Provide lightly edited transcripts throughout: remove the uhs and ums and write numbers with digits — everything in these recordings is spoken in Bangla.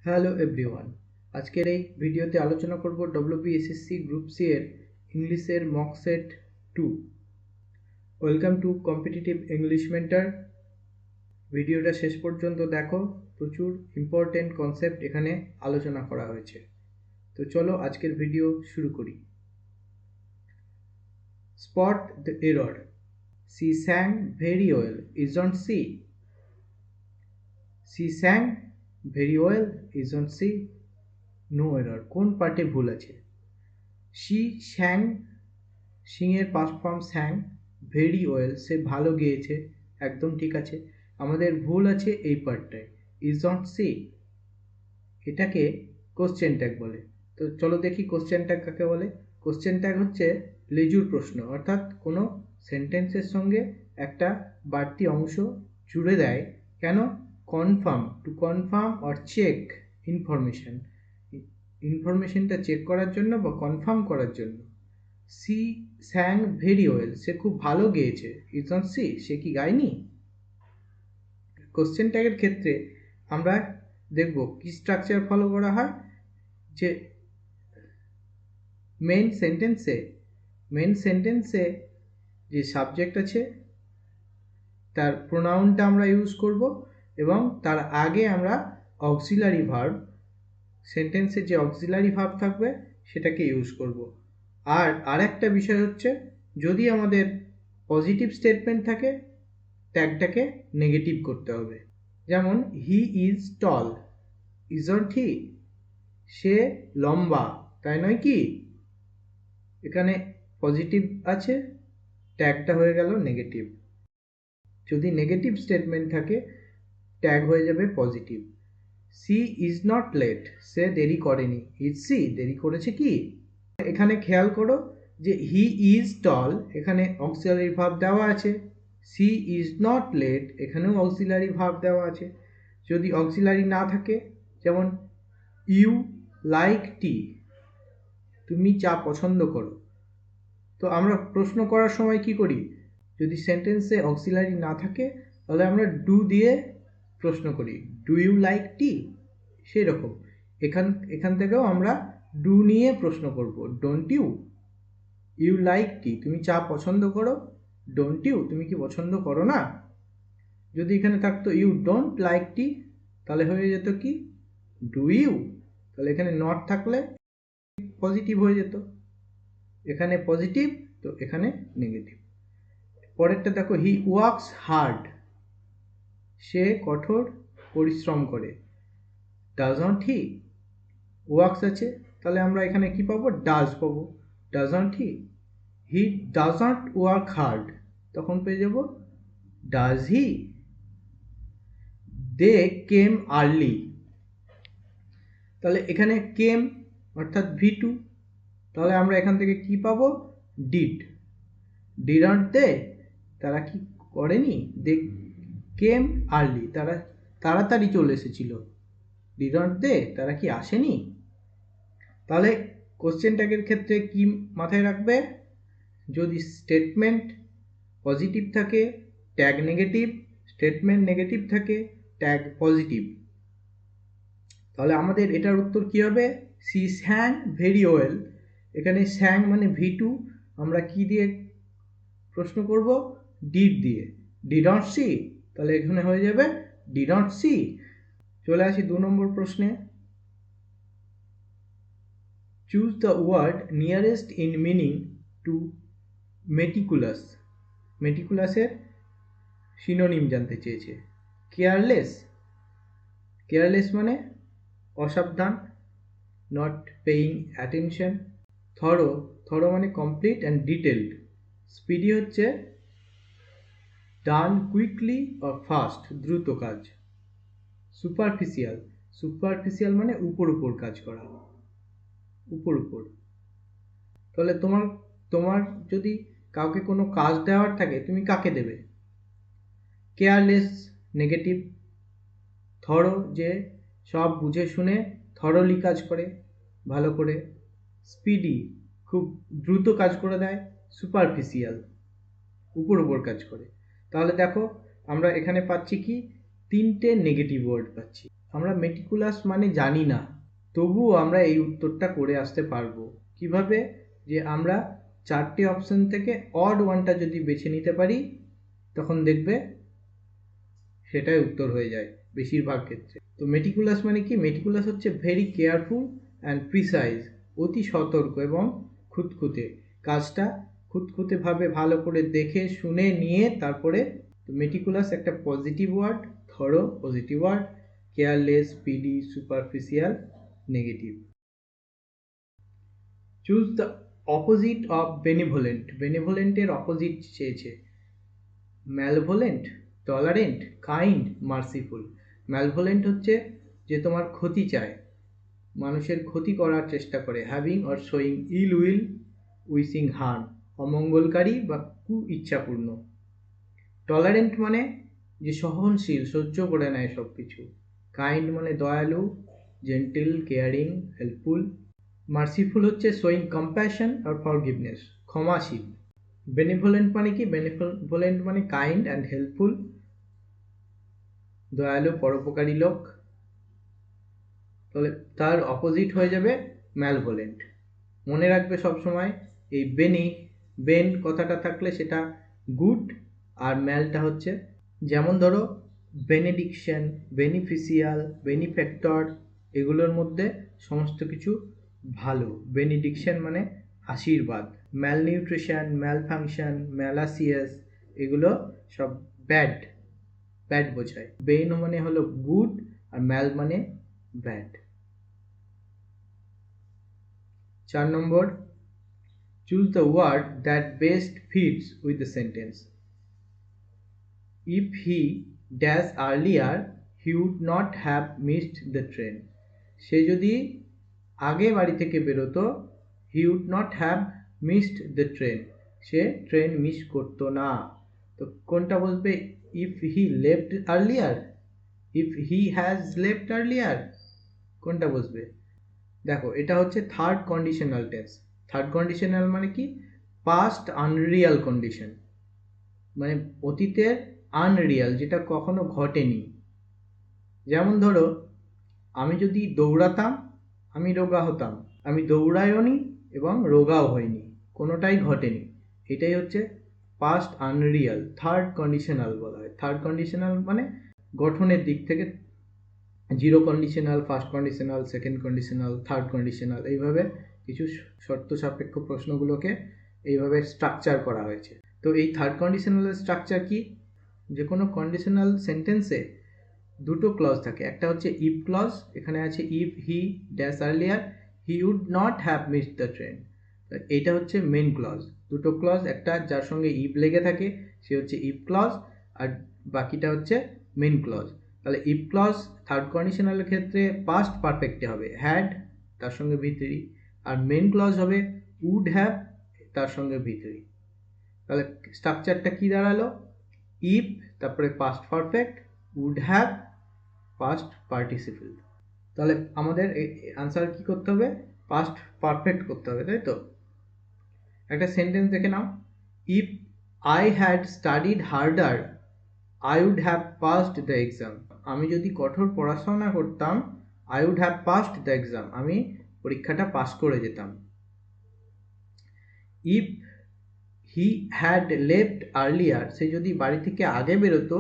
হ্যালো এভরিওয়ান, আজকের এই ভিডিওতে আলোচনা করব ডব্লিউবিএসএসসি গ্রুপ সি এর ইংলিশের mock set 2। Welcome to competitive English mentor. ভিডিওটা শেষ পর্যন্ত দেখো, প্রচুর ইম্পর্টেন্ট কনসেপ্ট এখানে আলোচনা করা হয়েছে। তো চলো আজকের ভিডিও শুরু করি। Spot the error. She sang very well, isn't she? She sang very well, isn't she? No error. কোন পার্টে ভুল আছে? শি স্যাং, সিং এর past form sang, very well সে ভালো গেয়েছে, একদম ঠিক আছে। আমাদের ভুল আছে এই পার্টটায়, ইজ নট সি, এটাকে কোশ্চেন ট্যাগ বলে। তো চলো দেখি কোশ্চেন ট্যাগ কাকে বলে। কোশ্চেন ট্যাগ হচ্ছে লেজুর প্রশ্ন, অর্থাৎ কোনো সেন্টেন্সের সঙ্গে একটা বাড়তি অংশ জুড়ে দেয়। কেন? Confirm, to confirm or check information, ইনফরমেশনটা চেক করার জন্য বা কনফার্ম করার জন্য। সি স্যাং ভেরি ওয়েল, সে খুব ভালো গেয়েছে, ইজ নট সি, সে কি গায়নি? কোশ্চেন ট্যাগের ক্ষেত্রে আমরা দেখব কি স্ট্রাকচার ফলো করা হয়। যে মেন সেন্টেন্সে যে সাবজেক্ট আছে তার প্রোনাউনটা আমরা ইউজ করব, এবং তার আগে আমরা অক্সিলারি ভার্ব, সেন্টেন্সে যে অক্সিলারি ভার্ব থাকবে সেটাকে ইউজ করব। আর আরেকটা বিষয় হচ্ছে, যদি আমাদের পজিটিভ স্টেটমেন্ট থাকে ট্যাগটাকে নেগেটিভ করতে হবে। যেমন হি ইজ টল, ইজন্ট হি, সে লম্বা, তাই নয় কি? এখানে পজিটিভ আছে, ট্যাগটা হয়ে গেল নেগেটিভ। যদি নেগেটিভ স্টেটমেন্ট থাকে ট্যাগ হয়ে যাবে positive. She is not late, সে দেরি করেনি, ইজ সি, দেরি করেছে কি? এখানে খেয়াল করো যে হি ইজ টল, এখানে অক্সিলারি ভার্ব দেওয়া আছে। সি ইজ নট লেট, এখানেও অক্সিলারি ভার্ব দেওয়া আছে। যদি অক্সিলারি না থাকে, যেমন ইউ লাইক টি, তুমি চা পছন্দ করো, তো আমরা প্রশ্ন করার সময় কি করি? যদি সেন্টেন্সে অক্সিলারি না থাকে তাহলে আমরা ডু দিয়ে প্রশ্ন করি, ডু ইউ লাইক টি, সেই রকম এখান থেকেও আমরা ডু নিয়ে প্রশ্ন করব, don't you, you like tea, তুমি চা পছন্দ করো, ডোন্ট ইউ, তুমি কি পছন্দ করো না? যদি এখানে থাকতো ইউ ডোন্ট লাইক টি, তাহলে হয়ে যেত কি ডু ইউ, তাহলে এখানে নট থাকলে পজিটিভ হয়ে যেত, এখানে পজিটিভ তো এখানে নেগেটিভ। পরেরটা দেখো, হি ওয়ার্কস হার্ড, সে কঠোর পরিশ্রম করে, ডাজন্ট হি, ওয়ার্কস আছে তাহলে আমরা এখানে কি পাবো? ডাজ পাবো, doesn't he, he doesn't work hard, তখন পেয়ে যাব does he. They came early, তাহলে এখানে কেম অর্থাৎ V2, তাহলে আমরা এখান থেকে কি পাবো? ডিড, ডিডন্ট দে, তারা কি করেনি? দে কেম আর্লি, তারা তাড়াতাড়ি চলে এসেছিল, ডিডন্ট দে, তারা কি আসেনি? তাহলে কোশ্চেন ট্যাগের ক্ষেত্রে কি মাথায় রাখবে? যদি স্টেটমেন্ট পজিটিভ থাকে ট্যাগ নেগেটিভ, স্টেটমেন্ট নেগেটিভ থাকে ট্যাগ পজিটিভ। তাহলে আমাদের এটার উত্তর কি হবে? সি স্যাং ভেরি ওয়েল, এখানে স্যাং মানে V2, আমরা কি দিয়ে প্রশ্ন করব? ডিড দিয়ে, ডিডন্ট সি, তাহলে এখানে হয়ে যাবে ডিডন্ট সি। চলে আসি 2 নম্বর প্রশ্নে। Choose the word nearest in meaning to meticulous, মেটিকুলাসের সিনোনিম জানতে চেয়েছে। কেয়ারলেস, কেয়ারলেস মানে অসাবধান, not paying attention. Thorough, thorough মানে কমপ্লিট অ্যান্ড ডিটেলড। স্পিডি হচ্ছে ডান কুইকলি অর ফাস্ট, দ্রুত কাজ। সুপারফিশিয়াল, সুপারফিশিয়াল মানে উপর উপর কাজ করা, উপর উপর। তাহলে তোমার যদি কাউকে কোনো কাজ দেওয়ার থাকে তুমি কাকে দেবে? কেয়ারলেস নেগেটিভ, থরো যে সব বুঝে শুনে থরলি কাজ করে, ভালো করে। স্পিডি খুব দ্রুত কাজ করে দেয়। সুপারফিশিয়াল উপর উপর কাজ করে। তাহলে দেখো আমরা এখানে পাচ্ছি কি 3টে নেগেটিভ ওয়ার্ড পাচ্ছি। আমরা মেটিকুলাস মানে জানি না, তবুও আমরা এই উত্তরটা করে আসতে পারবো। কিভাবে? যে আমরা 4টে অপশন থেকে অড ওয়ানটা যদি বেছে নিতে পারি, তখন দেখবে সেটাই উত্তর হয়ে যায় বেশিরভাগ ক্ষেত্রে। তো মেটিকুলাস মানে কি? মেটিকুলাস হচ্ছে ভেরি কেয়ারফুল অ্যান্ড প্রিসাইজ, অতি সতর্ক এবং খুঁতখুঁতে, কাজটা খুঁতখুঁতেভাবে ভালো করে দেখে শুনে নিয়ে তারপরে। তো মেটিকুলাস একটা positive word, thorough positive word, careless speedy superficial negative. Choose the opposite of benevolent. বেনিভোলেন্টের অপোজিট চেয়েছে। Malevolent, tolerant, kind, merciful. Malevolent হচ্ছে যে তোমার ক্ষতি চায়, মানুষের ক্ষতি করার চেষ্টা করে, having or showing ill will, wishing harm, অমঙ্গলকারী বা কু ইচ্ছাপূর্ণ। টলারেন্ট মানে যে সহনশীল, সহ্য করে নেয় সব কিছু। কাইন্ড মানে দয়ালু, জেন্টিল, কেয়ারিং, হেল্পফুল। মার্সিফুল হচ্ছে শোয়িং কম্প্যাশন আর ফরগিভনেস, ক্ষমাশীল। বেনিভোলেন্ট মানে কি? বেনিভোলেন্ট মানে কাইন্ড অ্যান্ড হেল্পফুল, দয়ালু, পরোপকারী লোক। তাহলে তার অপোজিট হয়ে যাবে ম্যালভোলেন্ট। মনে রাখবে সবসময় এই বেন কথাটা থাকলে সেটা গুড, আর ম্যালটা হচ্ছে, যেমন ধরো বেনেডিকশন, বেনিফিশিয়াল, বেনিফ্যাক্টর, এগুলোর মধ্যে সমস্ত কিছু ভালো। বেনিডিকশন মানে আশীর্বাদ। ম্যালনিউট্রিশন, ম্যালফাংশন, ম্যালাসিয়াস, এগুলো সব ব্যাড বোঝায়। বেন মানে হলো গুড, আর ম্যাল মানে bad. 4 number, choose the word that best fits with the sentence. If he dash earlier, he would not have missed the train. সে যদি আগে বাড়ি থেকে বেরোতো, he would not have missed the train, say train miss করতো না। তো কোনটা বলবে? if he left earlier, if he has left earlier, কোনটা বসবে? দেখো, এটা হচ্ছে third conditional tense. Third conditional মানে কি? পাস্ট আনরিয়াল কন্ডিশন, মানে অতীতের আনরিয়াল, যেটা কখনো ঘটেনি। যেমন ধরো, আমি যদি দৌড়াতাম, আমি রোগা হতাম। আমি দৌড়াইও নি এবং রোগাও হইনি, কোনোটাই ঘটেনি। এটাই হচ্ছে পাস্ট আনরিয়াল, থার্ড কন্ডিশনাল বলা হয়। থার্ড কন্ডিশনাল মানে গঠনের দিক থেকে zero conditional, first conditional, second conditional, third conditional, এইভাবে কিছু শর্ত সাপেক্ষ প্রশ্নগুলোকে এইভাবে স্ট্রাকচার করা হয়েছে। তো এই থার্ড কন্ডিশনালের স্ট্রাকচার কি? যে কোনো কন্ডিশনাল সেন্টেন্সে দুটো ক্লজ থাকে। একটা হচ্ছে ইফ ক্লজ, এখানে আছে if he dash earlier, he would not have missed the train. এইটা হচ্ছে মেন ক্লজ। দুটো ক্লজ, একটা যার সঙ্গে ইফ লেগে থাকে সে হচ্ছে ইফ ক্লজ, আর বাকিটা হচ্ছে মেন ক্লজ। তাহলে ইফ ক্লজ থার্ড কন্ডিশনালের ক্ষেত্রে পাস্ট পারফেক্টে হবে হ্যাড, তার সঙ্গে ভি3, আর মেন ক্লজ হবে উড হ্যাভ, তার সঙ্গে ভি3। তাহলে স্ট্রাকচারটা কি দাঁড়ালো? ইফ, তারপরে past perfect, would have, past participle. তাহলে আমাদের আনসার কি করতে হবে? পাস্ট পারফেক্ট করতে হবে, তাই তো? একটা সেন্টেন্স দেখে নাও। If I had studied harder, I would have passed the exam. আমি যদি কঠোর পড়াশোনা করতাম, I would have passed the exam, আমি পরীক্ষাটা পাস করে যেতাম। If he had left earlier, সে যদি বাড়ি থেকে আগে বেরোতো,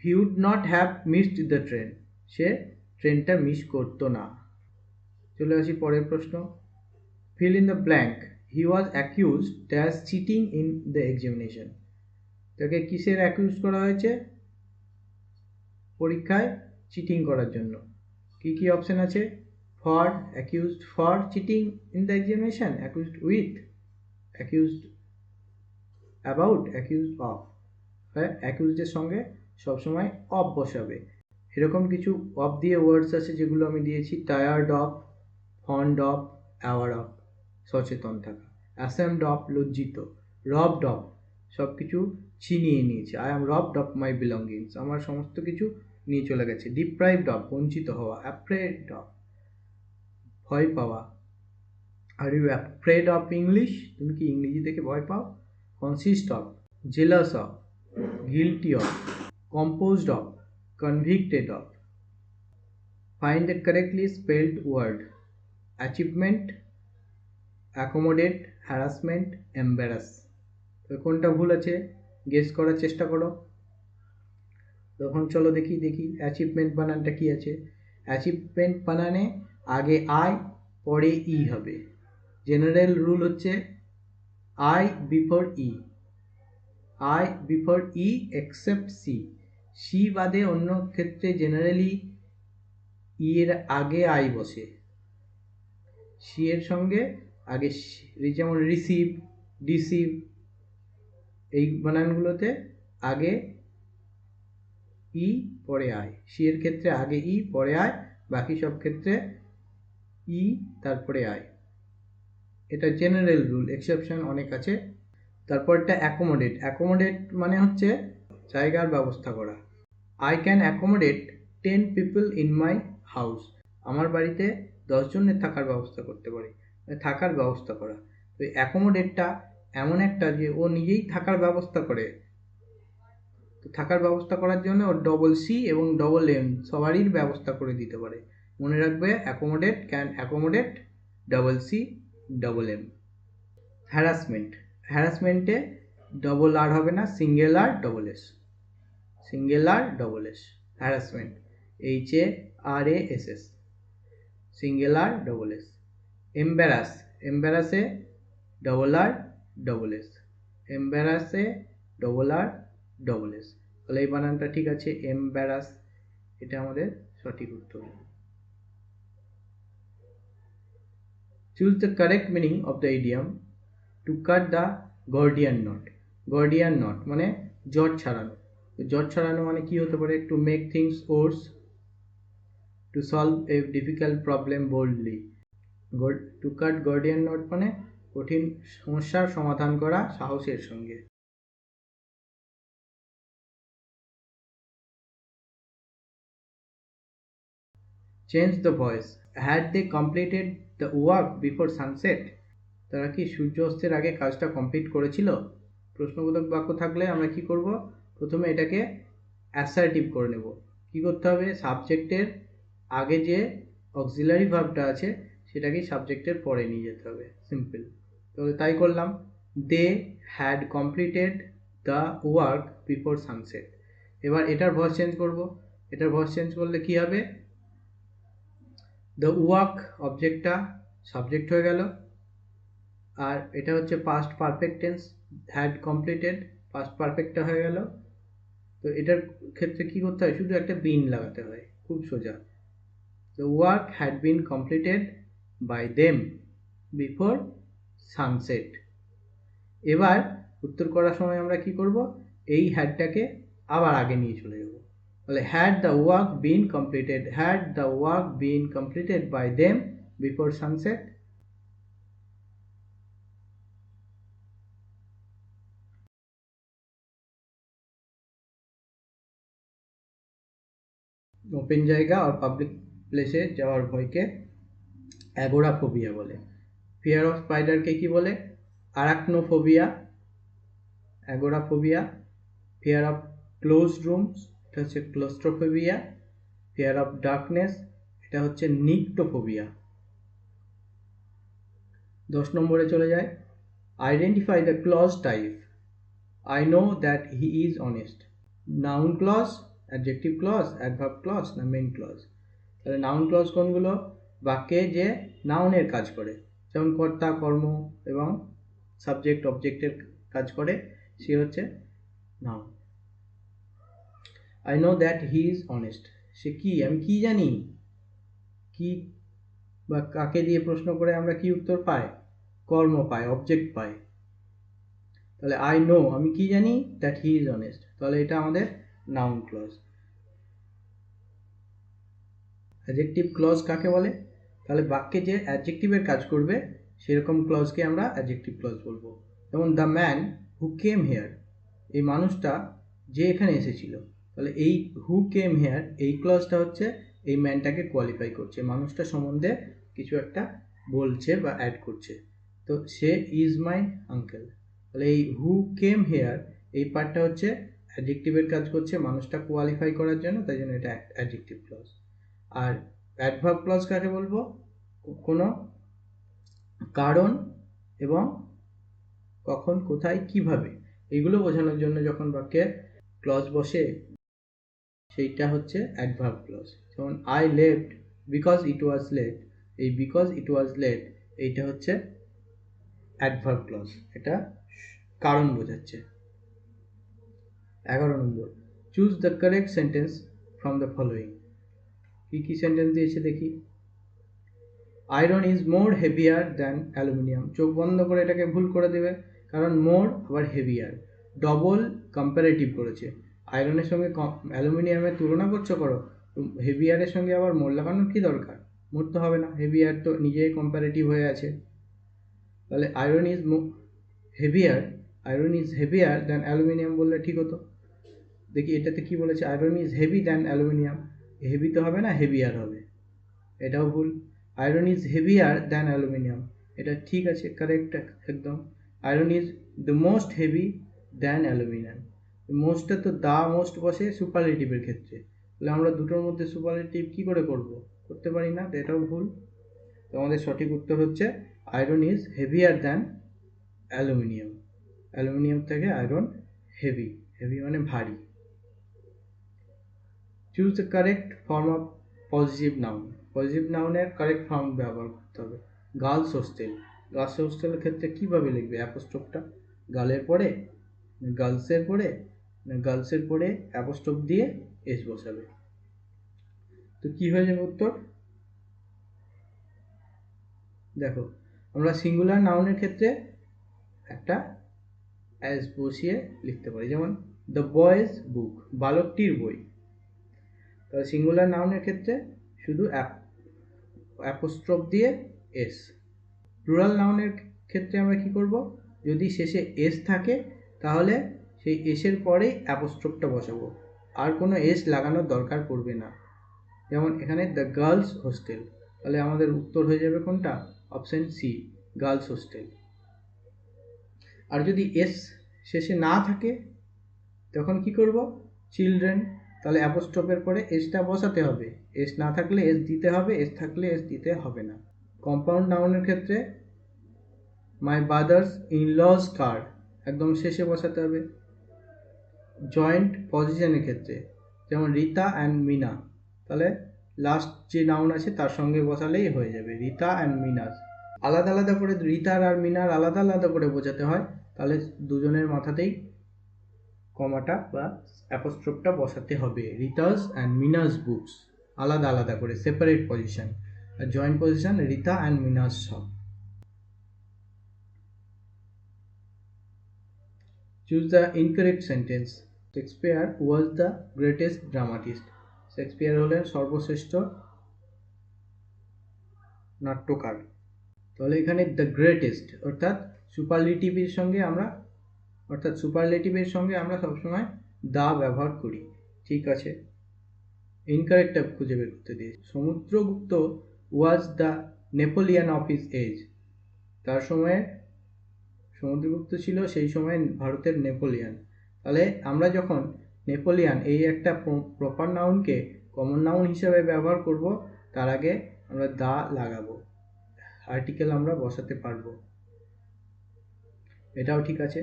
he would not have missed the train, সে ট্রেনটা মিস করতো না। চলে আসি পরের প্রশ্ন। Fill in the blank. He was accused as cheating in the examination. তাকে কিসের অ্যাকিউজ করা হয়েছে? পরীক্ষায় চিটিং করার জন্য। কি কি অপশন আছে? For, accused for cheating in the examination, accused with, accused about, accused of. হ্যাঁ, অ্যাকিউজডের সঙ্গে সবসময় অফ বসাবে। এরকম কিছু অফ দিয়ে ওয়ার্ডস আছে যেগুলো আমি দিয়েছি। Tired of, fond of, aware of, সচেতন থাকা। অ্যাসেমড অফ, লজ্জিত। রবড অফ, সব কিছু ছিনিয়ে নিয়েছে। I am robbed of my belongings, আমার সমস্ত কিছু নিয়ে চলে গেছে। ডিপ্রাইভড অফ, বঞ্চিত হওয়া। অ্যাফ্রেড অফ, ভয় পাওয়া। Are you afraid of English, তুমি কি ইংরেজি থেকে ভয় পাও? Consist of, jealous of, guilty of, composed of, convicted of. Find the correctly spelled word. Achievement, accommodate, harassment, embarrass. তো কোনটা ভুল আছে গেস করার চেষ্টা করো। তখন চলো দেখি অ্যাচিভমেন্ট বানানটা কি আছে। অ্যাচিভমেন্ট বানানে আগে আই পরে ই হবে। জেনারেল রুল হচ্ছে I before E, I before E except C. C বাদে অন্য ক্ষেত্রে জেনারেলি ই এর আগে আই বসে। সি এর সঙ্গে আগে যেমন রিসিভ, ডিসিভ, এই বানানগুলোতে আগে ই পরে আয়। সি এর ক্ষেত্রে আগে ই পরে আয়, বাকি সব ক্ষেত্রে ই তারপরে আয়। এটা জেনারেল রুল, এক্সেপশন অনেক আছে। তারপরটা অ্যাকোমোডেট। অ্যাকোমোডেট মানে হচ্ছে জায়গার ব্যবস্থা করা। I can accommodate 10 people in my house. আমার বাড়িতে 10 জনের থাকার ব্যবস্থা করতে পারি, থাকার ব্যবস্থা করা। তো অ্যাকোমোডেটটা এমন একটা যে ও নিজেই থাকার ব্যবস্থা করে। তো থাকার ব্যবস্থা করার জন্য ও ডবল সি এবং ডবল এম সবারই ব্যবস্থা করে দিতে পারে। মনে রাখবে accommodate can accommodate double C double M. Harassment, হ্যারাসমেন্টে ডবল আর হবে না, single R double S, single R double S. Harassment HARASS, single R double S. Embarrass, এম্বারাসে ডবল আর ডবল এস, এম্বারাসে ডবল আর ডবল এস। তাহলে এই বানানটা ঠিক আছে, এম্বারাস, এটা আমাদের সঠিক উত্তর। Choose the correct meaning of the idiom to cut the Gordian knot. Gordian knot মানে জট ছাড়ানো। জট ছাড়ানো মানে কি হতে পারে? To make things worse, to solve a difficult problem boldly. To cut Gordian knot মানে কঠিন সমস্যার সমাধান করা সাহসের সঙ্গে। Change the voice. Had they completed the work before sunset. তারা কি সূর্য অস্তের আগে কাজটা কমপ্লিট করেছিল? প্রশ্নবোধক বাক্য থাকলে আমরা কি করব? প্রথমে এটাকে অ্যাসার্টিভ করে নেব। কি করতে হবে? সাবজেক্টের আগে যে অক্সিলারি ভার্বটা আছে সেটাকে সাবজেক্টের পরে নিয়ে যেতে হবে, সিম্পল। তো তাই করলাম। They had completed the work before sunset. এবার এটার ভয়েস চেঞ্জ করব। এটার ভয়েস চেঞ্জ করলে কি হবে? দ্য ওয়ার্ক অবজেক্টটা সাবজেক্ট হয়ে গেল, আর এটা হচ্ছে past perfect tense, had completed past পারফেক্টটা হয়ে গেল। তো এটার ক্ষেত্রে কি করতে হয়? শুধু একটা বিন লাগাতে হয়, খুব সোজা। The work had been completed by them before sunset. এবার উত্তর করার সময় আমরা কি করব? এই হ্যাডটাকে আবার আগে নিয়ে চলে যাব। তাহলে had the work been completed, had the work been completed by them before sunset. Open জায়গা আর পাবলিক প্লেসে যাওয়ার ভয়কে অ্যাগোরাফোবিয়া বলে। ফিয়ার অফ স্পাইডারকে কি বলে? Arachnophobia, agoraphobia. Fear of closed rooms, এটা হচ্ছে ক্লোস্ট্রোফোবিয়া। ফিয়ার অফ ডার্কনেস, এটা হচ্ছে নিকটোফোবিয়া। 10 নম্বরে চলে যায়। Identify the clause type. I know that he is honest. Noun clause, adjective clause, adverb clause না মেইন ক্লজ? তাহলে নাউন ক্লজ কোনগুলো? বাক্যে যে নাউনের কাজ করে, যেমন কর্তা, কর্ম এবং সাবজেক্ট অবজেক্টের কাজ করে, সে হচ্ছে noun. I know that he is honest, সে কি, আমি কি জানি, কি বা কাকে দিয়ে প্রশ্ন করে আমরা কি উত্তর পাই? কর্ম পাই, অবজেক্ট পাই। তাহলে আই নো, আমি কি জানি, দ্যাট হি ইজ অনেস্ট, তাহলে এটা আমাদের নাউন ক্লজ। অ্যাডজেক্টিভ ক্লজ কাকে বলে? তাহলে বাক্যে যে অ্যাডজেক্টিভের কাজ করবে সেরকম ক্লজকে আমরা অ্যাডজেক্টিভ ক্লজ বলবো। যেমন the man who came here, এই মানুষটা যে এখানে এসেছিল। তাহলে এই হু কেম হেয়ার এই ক্লজটা হচ্ছে এই ম্যানটাকে কোয়ালিফাই করছে, মানুষটা সম্বন্ধে কিছু একটা বলছে বা অ্যাড করছে। তো সে ইজ মাই আঙ্কেল। তাহলে এই হু কেম হেয়ার এই পার্টটা হচ্ছে অ্যাডজেক্টিভের কাজ করছে মানুষটা কোয়ালিফাই করার জন্য, তাই জন্য এটা অ্যাডজেক্টিভ ক্লজ। আর অ্যাডভার্ব ক্লজ কাকে বলবো? কোনো কারণ এবং কখন, কোথায়, কিভাবে, এগুলো বোঝানোর জন্য যখন বাক্যে ক্লজ বসে সেইটা হচ্ছে অ্যাডভার্ব ক্লজ। যেমন I left because it was late, এই বিকজ ইট ওয়াজ লেট এইটা হচ্ছে অ্যাডভার্ব ক্লজ, এটা কারণ বোঝাচ্ছে। 11 number, choose the correct sentence from the following. কি সেন্টেন্স দিয়েছে দেখি। Iron is more heavier than aluminium. চোখ বন্ধ করে এটাকে ভুল করে দেবে, কারণ মোর আবার হেভিয়ার, ডবল কম্পারেটিভ করেছে। আয়রনের সঙ্গে অ্যালুমিনিয়ামের তুলনা করো, হেভিয়ারের সঙ্গে আবার মোর লাগানোর কি দরকার? মোর তো হবে না, হেভিয়ার তো নিজেই কম্পারেটিভ হয়ে আছে। তাহলে iron is heavier than aluminium বললে ঠিক হতো। দেখি এটাতে কি বলেছে, iron is heavy than aluminium, heavy তো হবে না, হেভিয়ার হবে, এটাও ভুল। Iron is heavier than aluminium, এটা ঠিক আছে, কারেক্ট একদম। Iron is the most heavy than aluminium, মোস্টটা তো দা মোস্ট বসে সুপারলেটিভের ক্ষেত্রে, তাহলে আমরা দুটোর মধ্যে সুপারলেটিভ কি করে করতে পারি না, তো এটাও ভুল। তো আমাদের সঠিক উত্তর হচ্ছে iron is heavier than aluminium, aluminium থেকে আয়রন হেভি, হেভি মানে ভারী। Choose the correct form of positive noun. Positive নাউনের কারেক্ট ফর্ম ব্যবহার করতে হবে। গার্লস হোস্টেল, গার্লস হোস্টেলের ক্ষেত্রে কীভাবে লিখবে অ্যাপোস্ট্রোফটা? গার্লের পরে, গার্লসের পরে, গার্লসের পরে অ্যাপোস্ট্রোফ দিয়ে এস বসাবে। তো কি হয়ে যাবে উত্তর? দেখো, আমরা সিঙ্গুলার নাউনের ক্ষেত্রে একটা অ্যাস বসিয়ে লিখতে পারি, যেমন দ্য বয়েজ বুক, বালকটির বই। তাহলে সিঙ্গুলার নাউনের ক্ষেত্রে শুধু অ্যাপোস্ট্রোফ দিয়ে এস। প্লুরাল নাউনের ক্ষেত্রে আমরা কি করব, যদি শেষে এস থাকে তাহলে সেই এসের পরেই অ্যাপোস্ট্রোফটা বসাবো, আর কোনো এস লাগানোর দরকার পড়বে না। যেমন এখানে দ্য গার্লস হোস্টেল, তাহলে আমাদের উত্তর হয়ে যাবে কোনটা? Option C, girls hostel. আর যদি এস শেষে না থাকে তখন কি করব? চিলড্রেন, তাহলে অ্যাপোস্ট্রোফের পরে এসটা বসাতে হবে, এস না থাকলে এস দিতে হবে, এস থাকলে এস দিতে হবে না। কম্পাউন্ড নাউনের ক্ষেত্রে মাই ব্রাদার্স ইন লজ কার, একদম শেষে বসাতে হবে। জয়েন্ট পজিশনের ক্ষেত্রে যেমন রীতা অ্যান্ড মিনা, তাহলে লাস্ট যে নাউন আছে তার সঙ্গে বসালেই হয়ে যাবে, রীতা অ্যান্ড মিনাস। আলাদা আলাদা করে রীতার আর মিনার আলাদা আলাদা করে বোঝাতে হয়, তাহলে দুজনের মাথাতেই কমাটা বা অ্যাপোস্ট্রোফটা বসাতে হবে। রিতাস অ্যান্ড মিনাস বুকস আলাদা আলাদা করে, সেপারেট পজিশন। আর joint position Rita and Meena's সব। Choose the incorrect sentence. Shakespeare was the greatest dramatist. Shakespeare হলেন সর্বশ্রেষ্ঠ নাট্যকার। তাহলে এখানে দ্য গ্রেটেস্ট অর্থাৎ সুপারলেটিভের সঙ্গে আমরা সবসময় দা ব্যবহার করি, ঠিক আছে। ইনকারেক্টটা খুঁজে বের করতে দিই। Samudragupta was the Napoleon of his age. তার সময়ে সমুদ্রগুপ্ত ছিল সেই সময় ভারতের নেপোলিয়ান। তাহলে আমরা যখন নেপোলিয়ান এই একটা প্রপার নাউনকে কমন নাউন হিসেবে ব্যবহার করব, তার আগে আমরা দা লাগাবো, আর্টিকেল আমরা বসাতে পারবো, এটাও ঠিক আছে।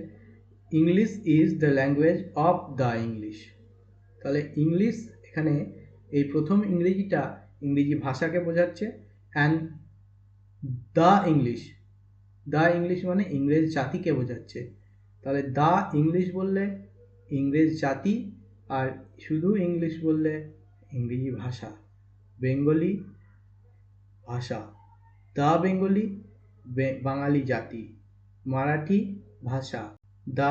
English is the language of the English. তাহলে ইংলিশ এখানে এই প্রথম ইংরেজিটা ইংরেজি ভাষাকে বোঝাচ্ছে, অ্যান্ড দ্য ইংলিশ মানে ইংরেজ জাতিকে বোঝাচ্ছে। তাহলে দ্য ইংলিশ বললে ইংরেজ জাতি, আর শুধু ইংলিশ বললে ইংরেজি ভাষা, বেঙ্গলি ভাষা, দ্য বেঙ্গলি বাঙালি জাতি, মারাঠি ভাষা, দ্য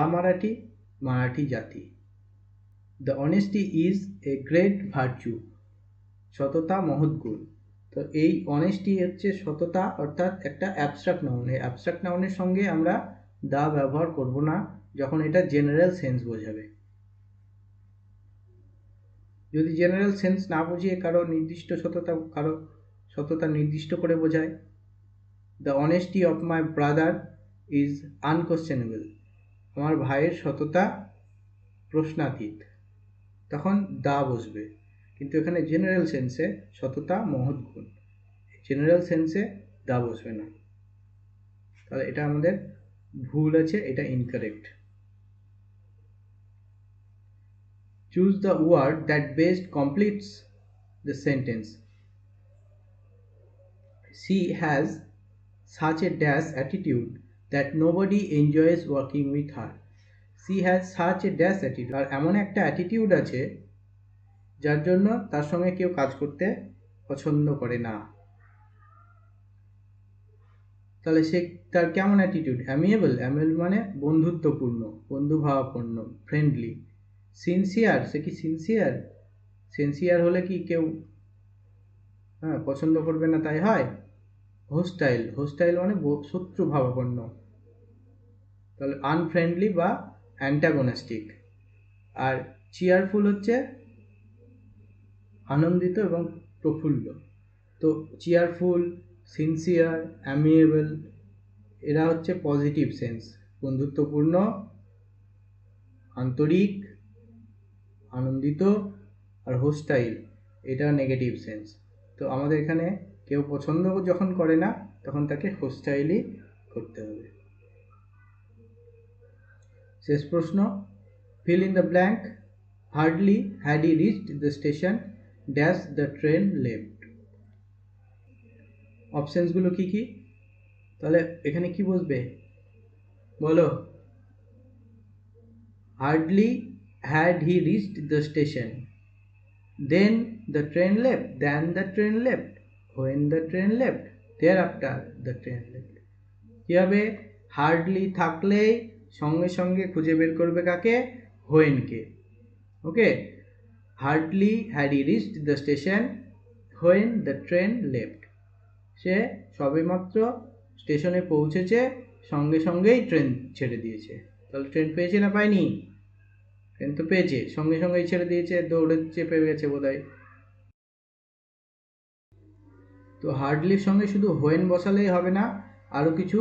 মারাঠি জাতি। The honesty is a great virtue, সততা মহৎ গুণ। তো এই অনেস্টি হচ্ছে সততা, অর্থাৎ একটা অ্যাবস্ট্রাক্ট নাউন। এই অ্যাবস্ট্রাক্ট নাউনের সঙ্গে আমরা দা ব্যবহার করব না যখন এটা জেনারেল সেন্স বোঝাবে। যদি জেনারেল সেন্স না বুঝিয়ে কারো সততা নির্দিষ্ট করে বোঝায়, the honesty of my brother is unquestionable, আমার ভাইয়ের সততা প্রশ্নাতীত, তখন দা বসবে। কিন্তু এখানে জেনারেল সেন্সে সততা মহৎ গুণ, জেনারেল সেন্সে দা বসবে না, তাহলে এটা আমাদের ভুল আছে, এটা incorrect. Choose the word that best completes the sentence. She has such a dash attitude that nobody enjoys working with her. She has such a dash attitude, আর এমন একটা অ্যাটিটিউড আছে যার জন্য তার সঙ্গে কেউ কাজ করতে পছন্দ করে না। তাহলে সে তার কেমন অ্যাটিটিউড? অ্যামিয়েবল, অ্যামিয়েবল মানে বন্ধুত্বপূর্ণ, বন্ধুভাবাপন্ন, ফ্রেন্ডলি। সিনসিয়ার, সে কি সিনসিয়ার? সিনসিয়ার হলে কি কেউ পছন্দ করবে না তাই হয়? হোস্টাইল, হোস্টাইল মানে শত্রুভাবাপন্ন, তাহলে আনফ্রেন্ডলি বা অ্যান্টাগোনাস্টিক। আর চিয়ারফুল হচ্ছে আনন্দিত এবং প্রফুল্ল। তো চিয়ারফুল, সিনসিয়ার, অ্যামিয়েবল এরা হচ্ছে পজিটিভ সেন্স, বন্ধুত্বপূর্ণ, আন্তরিক, আনন্দিত। আর হোস্টাইল এটা নেগেটিভ সেন্স। তো আমাদের এখানে কেউ পছন্দ যখন করে না তখন তাকে হোস্টাইলই করতে হবে। শেষ প্রশ্ন, fill in the blank. Hardly had he reached the station dash the train left. অপশনসগুলো কি কি? তাহলে এখানে কি বসবে বলো? Hardly had he reached the station, then the train left, then the train left, when the train left, thereafter the train left. কি হবে? হার্ডলি থাকলেই সঙ্গে সঙ্গে খুঁজে বের করবে কাকে? হোয়েনকে। Okay, hardly had he reached the station when the train left. সে সবেমাত্র স্টেশনে পৌঁছেছে, সঙ্গে সঙ্গেই ট্রেন ছেড়ে দিয়েছে। তাহলে ট্রেন পেয়েছে না পায়নি? ট্রেন তো পেয়েছে, সঙ্গে সঙ্গেই ছেড়ে দিয়েছে, দৌড়ে চেপে গেছে বোধহয়। তো হার্ডলির সঙ্গে শুধু হোয়েন বসালেই হবে না, আরও কিছু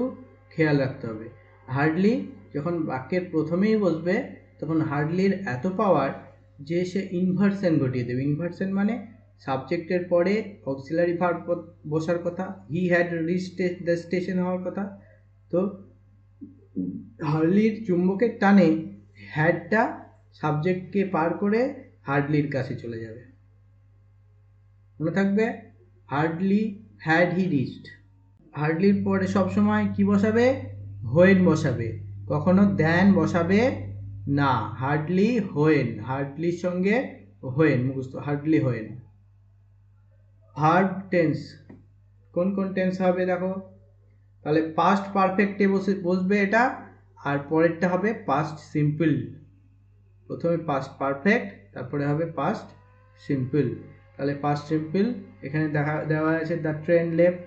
খেয়াল রাখতে হবে। হার্ডলি যখন বাক্যের প্রথমেই বসবে তখন হার্ডলির এত পাওয়ার যে সে ইনভার্সন ঘটিয়ে দেবে। ইনভার্সন মানে সাবজেক্টের পরে অক্সিলারি ভার্ব বসার কথা, he had reached the station হওয়ার কথা। তো হার্ডলির চুম্বকের টানে হ্যাডটা সাবজেক্টকে পার করে হার্ডলির কাছে চলে যাবে। মনে থাকবে, হার্ডলি হ্যাড হি রিচড। হার্ডলির পরে সবসময় কি বসাবে? হোয়েন বসাবে, কখনো দ্যান বসাবে না। হার্ডলি হোয়েন, হার্ডলির সঙ্গে হোয়েন মুখস্থ, হার্ডলি হোয়েন। ভার্ব টেন্স কোন কোন টেন্স হবে দেখো, তাহলে পাস্ট পারফেক্টে বসবে এটা, আর পরেরটা হবে পাস্ট সিম্পল। প্রথমে পাস্ট পারফেক্ট, তারপরে হবে পাস্ট সিম্পল। তাহলে পাস্ট সিম্পল এখানে দেওয়া আছে দ্য ট্রেন লেফট।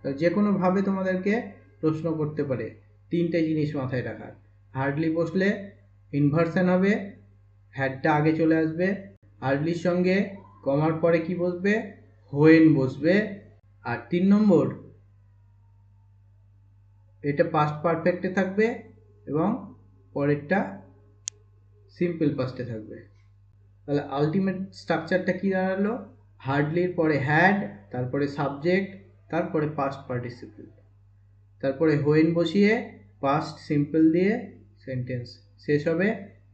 যে কোনোভাবে তোমাদেরকে প্রশ্ন করতে পারে, তিনটে জিনিস মাথায় রাখার। হার্ডলি বসলে ইনভার্সন হবে, হ্যাডটা আগে চলে আসবে, হার্ডলির সঙ্গে কমার পরে কি বসবে? হোয়েন বসবে। আর 3 নম্বর, এটা পাস্ট পারফেক্টে থাকবে এবং পরেরটা সিম্পল পাস্টে থাকবে। তাহলে আলটিমেট স্ট্রাকচারটা কি দাঁড়ালো? হার্ডলির পরে হ্যাড, তারপরে সাবজেক্ট, তারপরে পাস্ট পার্টিসিপল, তারপরে হোয়েন বসিয়ে পাস্ট সিম্পল দিয়ে সেন্টেন্স শেষ হবে।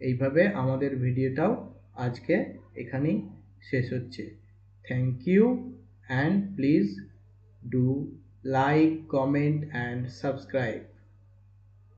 এইভাবে আমাদের ভিডিওটাও আজকে এখানেই শেষ হচ্ছে। Thank you and please do like, comment and subscribe.